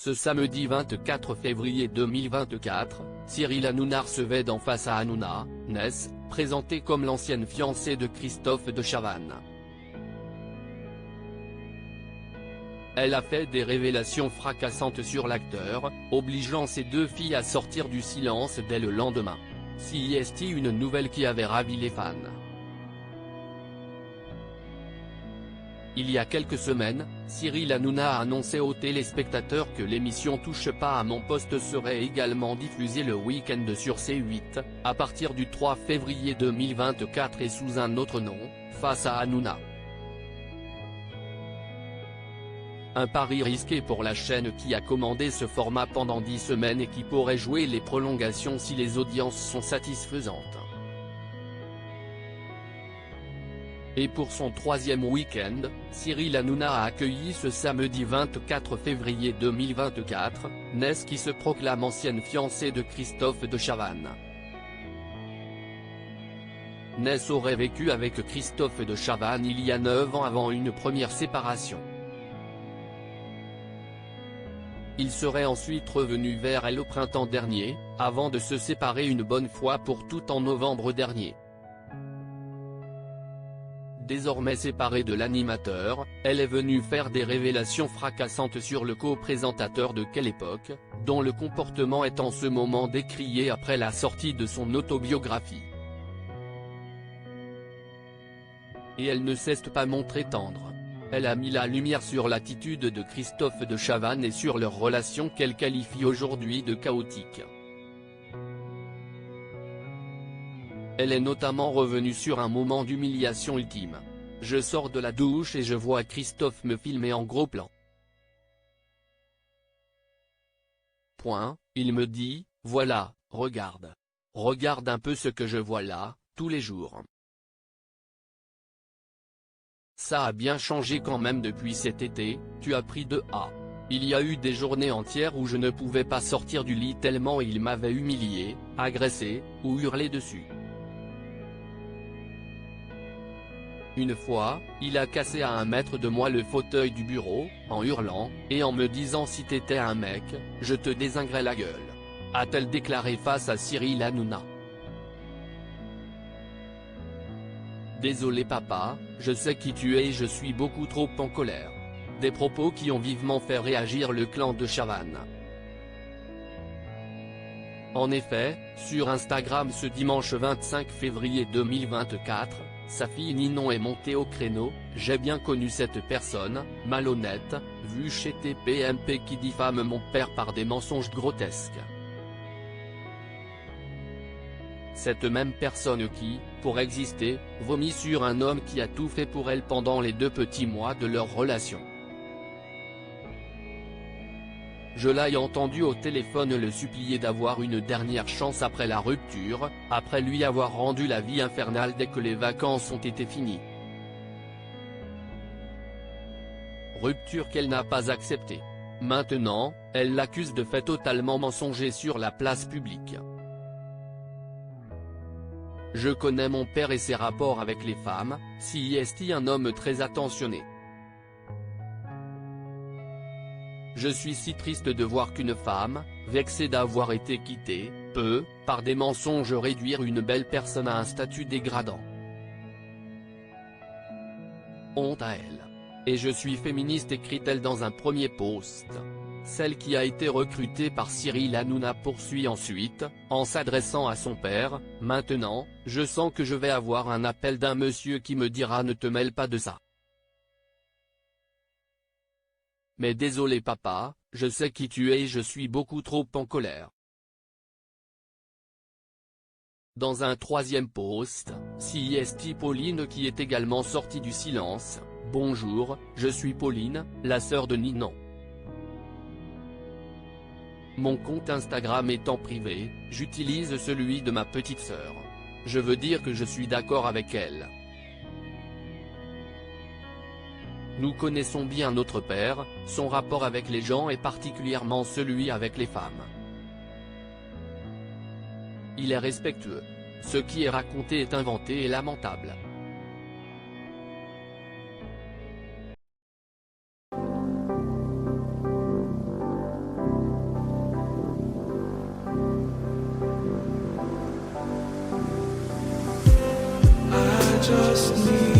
Ce samedi 24 février 2024, Cyril Hanouna recevait d'en face à Hanouna, Ness, présentée comme l'ancienne fiancée de Christophe de Chavannes. Elle a fait des révélations fracassantes sur l'acteur, obligeant ses deux filles à sortir du silence dès le lendemain. C'est une nouvelle qui avait ravi les fans. Il y a quelques semaines, Cyril Hanouna a annoncé aux téléspectateurs que l'émission Touche pas à mon poste serait également diffusée le week-end sur C8, à partir du 3 février 2024 et sous un autre nom, Face à Hanouna. Un pari risqué pour la chaîne qui a commandé ce format pendant 10 semaines et qui pourrait jouer les prolongations si les audiences sont satisfaisantes. Et pour son troisième week-end, Cyril Hanouna a accueilli ce samedi 24 février 2024, Ness qui se proclame ancienne fiancée de Christophe de Chavannes. Ness aurait vécu avec Christophe de Chavannes il y a 9 ans avant une première séparation. Il serait ensuite revenu vers elle au printemps dernier, avant de se séparer une bonne fois pour toutes en novembre dernier. Désormais séparée de l'animateur, elle est venue faire des révélations fracassantes sur le co-présentateur de Quelle époque, dont le comportement est en ce moment décrié après la sortie de son autobiographie. Et elle ne s'est pas montrée tendre. Elle a mis la lumière sur l'attitude de Christophe de Chavannes et sur leur relation qu'elle qualifie aujourd'hui de chaotique. Elle est notamment revenue sur un moment d'humiliation ultime. Je sors de la douche et je vois Christophe me filmer en gros plan. Il me dit, voilà, regarde. Regarde un peu ce que je vois là, tous les jours. Ça a bien changé quand même depuis cet été, tu as pris de A. Il y a eu des journées entières où je ne pouvais pas sortir du lit tellement il m'avait humilié, agressé, ou hurlé dessus. Une fois, il a cassé à 1 mètre de moi le fauteuil du bureau, en hurlant, et en me disant si t'étais un mec, je te dézinguerais la gueule. A-t-elle déclaré face à Cyril Hanouna. Désolé papa, je sais qui tu es et je suis beaucoup trop en colère. Des propos qui ont vivement fait réagir le clan de Chavannes. En effet, sur Instagram ce dimanche 25 février 2024, sa fille Ninon est montée au créneau. J'ai bien connu cette personne, malhonnête, vu chez TPMP qui diffame mon père par des mensonges grotesques. Cette même personne qui, pour exister, vomit sur un homme qui a tout fait pour elle pendant les 2 petits mois de leur relation. Je l'ai entendu au téléphone le supplier d'avoir une dernière chance après la rupture, après lui avoir rendu la vie infernale dès que les vacances ont été finies. Rupture qu'elle n'a pas acceptée. Maintenant, elle l'accuse de faits totalement mensongers sur la place publique. Je connais mon père et ses rapports avec les femmes, c'est un homme très attentionné. Je suis si triste de voir qu'une femme, vexée d'avoir été quittée, peut, par des mensonges réduire une belle personne à un statut dégradant. Honte à elle. Et je suis féministe, écrit-elle dans un premier post. Celle qui a été recrutée par Cyril Hanouna poursuit ensuite, en s'adressant à son père, maintenant, je sens que je vais avoir un appel d'un monsieur qui me dira ne te mêle pas de ça. Mais désolé papa, je sais qui tu es et je suis beaucoup trop en colère. Dans un troisième post, c'est Pauline qui est également sortie du silence. Bonjour, je suis Pauline, la sœur de Ninon. Mon compte Instagram étant privé, j'utilise celui de ma petite sœur. Je veux dire que je suis d'accord avec elle. Nous connaissons bien notre père, son rapport avec les gens et particulièrement celui avec les femmes. Il est respectueux. Ce qui est raconté est inventé et lamentable. just need